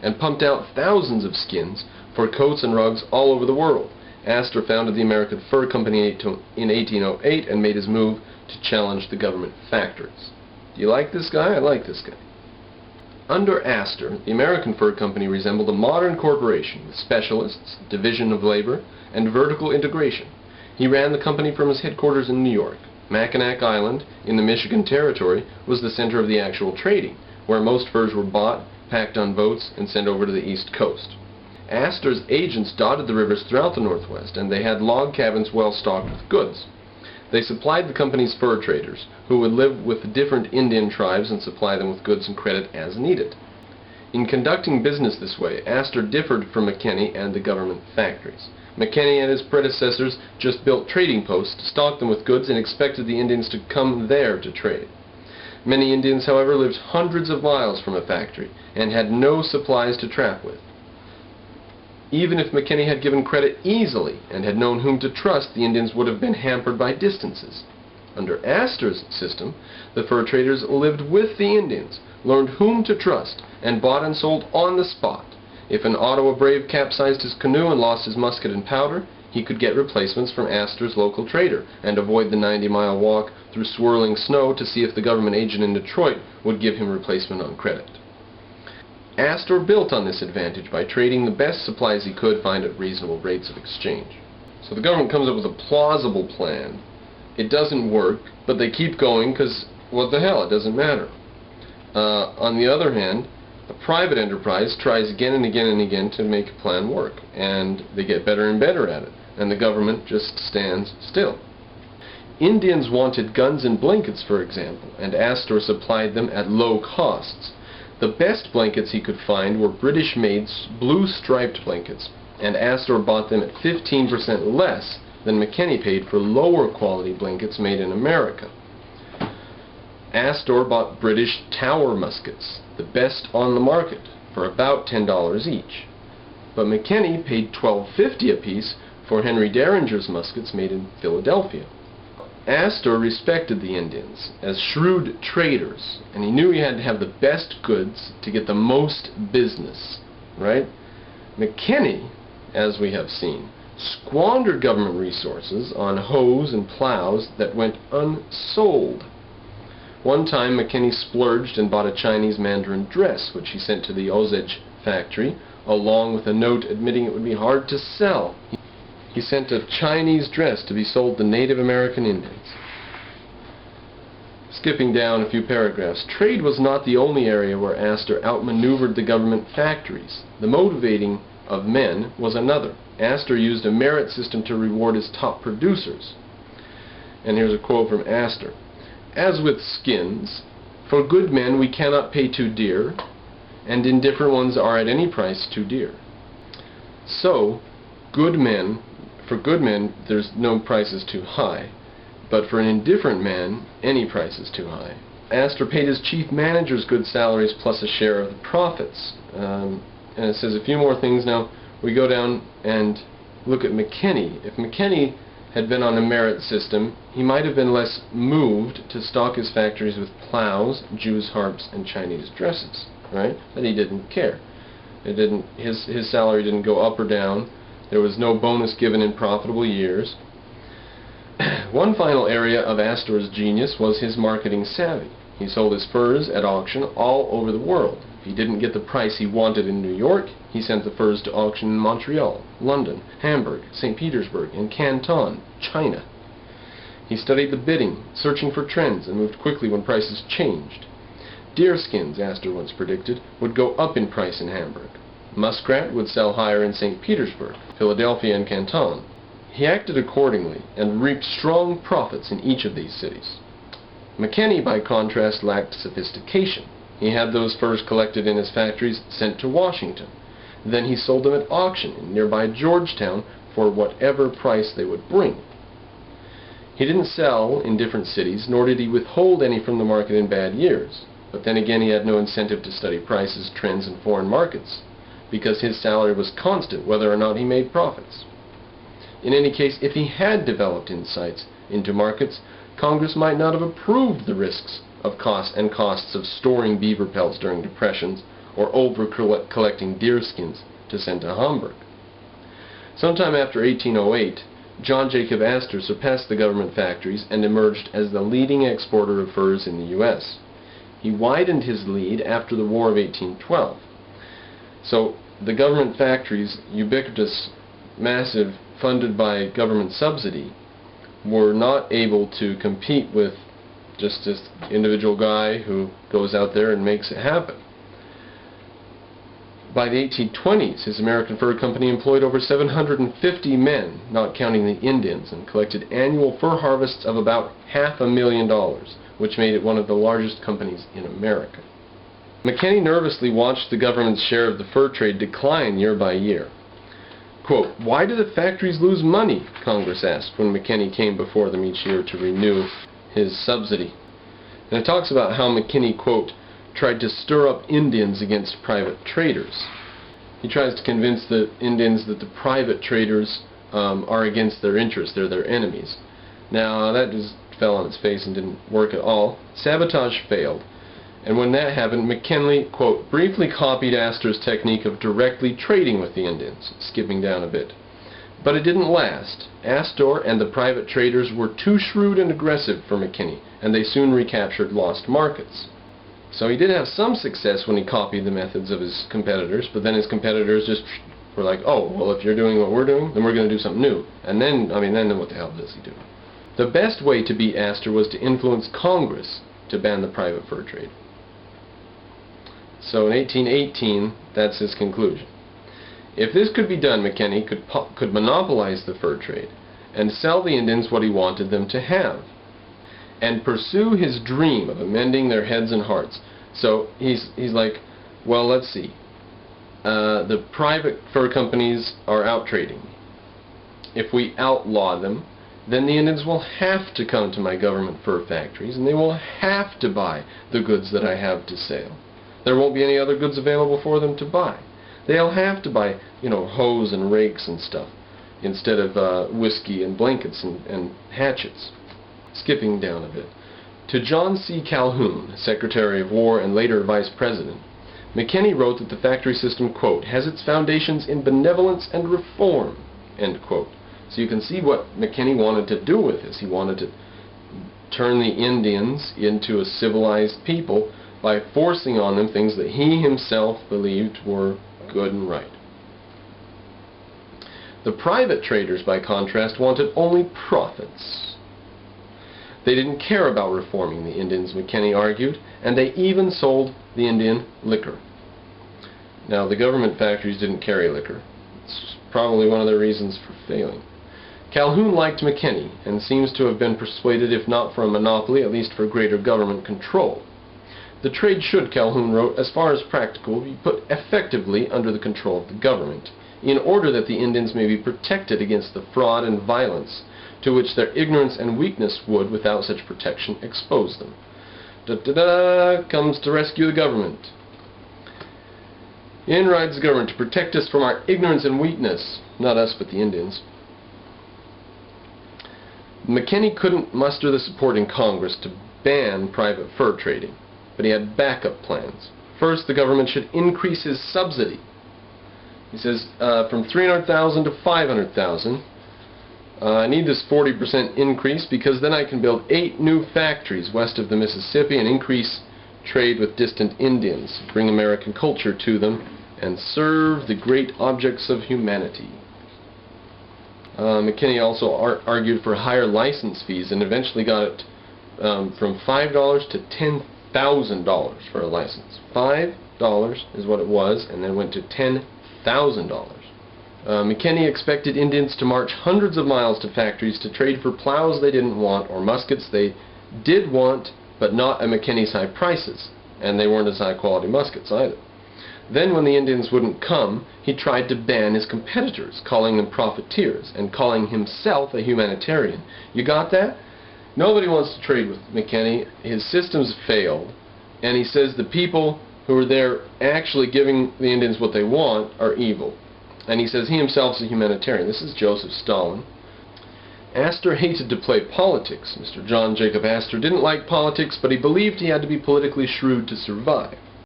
and pumped out thousands of skins for coats and rugs all over the world. Astor founded the American Fur Company in 1808 and made his move to challenge the government factories. Do you like this guy? I like this guy. Under Astor, the American Fur Company resembled a modern corporation with specialists, division of labor, and vertical integration. He ran the company from his headquarters in New York. Mackinac Island, in the Michigan Territory, was the center of the actual trading, where most furs were bought, packed on boats, and sent over to the East Coast. Astor's agents dotted the rivers throughout the Northwest, and they had log cabins well stocked with goods. They supplied the company's fur traders, who would live with different Indian tribes and supply them with goods and credit as needed. In conducting business this way, Astor differed from McKinney and the government factories. McKinney and his predecessors just built trading posts, stocked them with goods, and expected the Indians to come there to trade. Many Indians, however, lived hundreds of miles from a factory and had no supplies to trap with. Even if McKinney had given credit easily and had known whom to trust, the Indians would have been hampered by distances. Under Astor's system, the fur traders lived with the Indians, learned whom to trust, and bought and sold on the spot. If an Ottawa brave capsized his canoe and lost his musket and powder, he could get replacements from Astor's local trader and avoid the 90-mile walk through swirling snow to see if the government agent in Detroit would give him replacement on credit. Astor built on this advantage by trading the best supplies he could find at reasonable rates of exchange. So the government comes up with a plausible plan. It doesn't work, but they keep going because, what the hell, it doesn't matter. On the other hand, a private enterprise tries again and again and again to make a plan work, and they get better and better at it, and the government just stands still. Indians wanted guns and blankets, for example, and Astor supplied them at low costs. The best blankets he could find were British-made blue striped blankets, and Astor bought them at 15% less than McKinney paid for lower quality blankets made in America. Astor bought British Tower muskets, the best on the market, for about $10 each. But McKinney paid $12.50 apiece for Henry Derringer's muskets made in Philadelphia. Astor respected the Indians as shrewd traders, and he knew he had to have the best goods to get the most business, right? McKinney, as we have seen, squandered government resources on hoes and plows that went unsold. One time McKinney splurged and bought a Chinese mandarin dress, which he sent to the Osage factory, along with a note admitting it would be hard to sell. He sent a Chinese dress to be sold to Native American Indians. Skipping down a few paragraphs, trade was not the only area where Astor outmaneuvered the government factories. The motivating of men was another. Astor used a merit system to reward his top producers. And here's a quote from Astor. "As with skins, for good men we cannot pay too dear, and indifferent ones are at any price too dear. So, for good men, there's no price is too high, but for an indifferent man, any price is too high." Astor paid his chief managers good salaries plus a share of the profits. And it says a few more things. Now, we go down and look at McKinney. If McKinney had been on a merit system, he might have been less moved to stock his factories with plows, Jews' harps, and Chinese dresses, right? But he didn't care. His salary didn't go up or down. There was no bonus given in profitable years. One final area of Astor's genius was his marketing savvy. He sold his furs at auction all over the world. If he didn't get the price he wanted in New York, he sent the furs to auction in Montreal, London, Hamburg, St. Petersburg, and Canton, China. He studied the bidding, searching for trends, and moved quickly when prices changed. Deerskins, Astor once predicted, would go up in price in Hamburg. Muskrat would sell higher in St. Petersburg, Philadelphia, and Canton. He acted accordingly and reaped strong profits in each of these cities. McKinney, by contrast, lacked sophistication. He had those furs collected in his factories sent to Washington. Then he sold them at auction in nearby Georgetown for whatever price they would bring. He didn't sell in different cities, nor did he withhold any from the market in bad years. But then again, he had no incentive to study prices, trends, and foreign markets, because his salary was constant whether or not he made profits. In any case, if he had developed insights into markets, Congress might not have approved the risks of costs of storing beaver pelts during depressions, or over-collecting deerskins to send to Hamburg. Sometime after 1808, John Jacob Astor surpassed the government factories and emerged as the leading exporter of furs in the U.S. He widened his lead after the War of 1812. So the government factories, ubiquitous, massive, funded by government subsidy, were not able to compete with just this individual guy who goes out there and makes it happen. By the 1820s, his American Fur Company employed over 750 men, not counting the Indians, and collected annual fur harvests of about $500,000, which made it one of the largest companies in America. McKinney nervously watched the government's share of the fur trade decline year by year. Quote, "Why do the factories lose money?" Congress asked when McKinney came before them each year to renew his subsidy. And it talks about how McKinney, quote, tried to stir up Indians against private traders. He tries to convince the Indians that the private traders are against their interests, they're their enemies. Now, that just fell on its face and didn't work at all. Sabotage failed. And when that happened, McKinley, quote, briefly copied Astor's technique of directly trading with the Indians, skipping down a bit. But it didn't last. Astor and the private traders were too shrewd and aggressive for McKinney, and they soon recaptured lost markets. So he did have some success when he copied the methods of his competitors, but then his competitors just were like, oh, well, if you're doing what we're doing, then we're going to do something new. And then, then what the hell does he do? The best way to beat Astor was to influence Congress to ban the private fur trade. So in 1818, that's his conclusion. If this could be done, McKinney could monopolize the fur trade and sell the Indians what he wanted them to have, and pursue his dream of amending their heads and hearts. So he's like, well, let's see. The private fur companies are out trading. If we outlaw them, then the Indians will have to come to my government fur factories, and they will have to buy the goods that I have to sell. There won't be any other goods available for them to buy. They'll have to buy, hoes and rakes and stuff, instead of whiskey and blankets and hatchets. Skipping down a bit. To John C. Calhoun, Secretary of War and later Vice President, McKinney wrote that the factory system, quote, has its foundations in benevolence and reform, end quote. So you can see what McKinney wanted to do with this. He wanted to turn the Indians into a civilized people by forcing on them things that he himself believed were good and right. The private traders, by contrast, wanted only profits. They didn't care about reforming the Indians, McKinney argued, and they even sold the Indian liquor. Now, the government factories didn't carry liquor. It's probably one of their reasons for failing. Calhoun liked McKinney and seems to have been persuaded, if not for a monopoly, at least for greater government control. The trade should, Calhoun wrote, as far as practical, be put effectively under the control of the government, in order that the Indians may be protected against the fraud and violence to which their ignorance and weakness would, without such protection, expose them. Da-da-da! Comes to rescue the government. In rides the government to protect us from our ignorance and weakness. Not us, but the Indians. McKinney couldn't muster the support in Congress to ban private fur trading, but he had backup plans. First, the government should increase his subsidy. He says, from $300,000 to $500,000. I need this 40% increase because then I can build 8 new factories west of the Mississippi and increase trade with distant Indians, bring American culture to them, and serve the great objects of humanity. McKinney also argued for higher license fees and eventually got it from $5 to $10,000 for a license. $5 is what it was, and then went to $10,000. McKinney expected Indians to march hundreds of miles to factories to trade for plows they didn't want or muskets they did want, but not at McKinney's high prices, and they weren't as high quality muskets either. Then when the Indians wouldn't come, he tried to ban his competitors, calling them profiteers, and calling himself a humanitarian. You got that? Nobody wants to trade with McKinney. His systems failed, and he says the people who are there actually giving the Indians what they want are evil. And he says he himself is a humanitarian. This is Joseph Stalin. Astor hated to play politics. Mr. John Jacob Astor didn't like politics, but he believed he had to be politically shrewd to survive.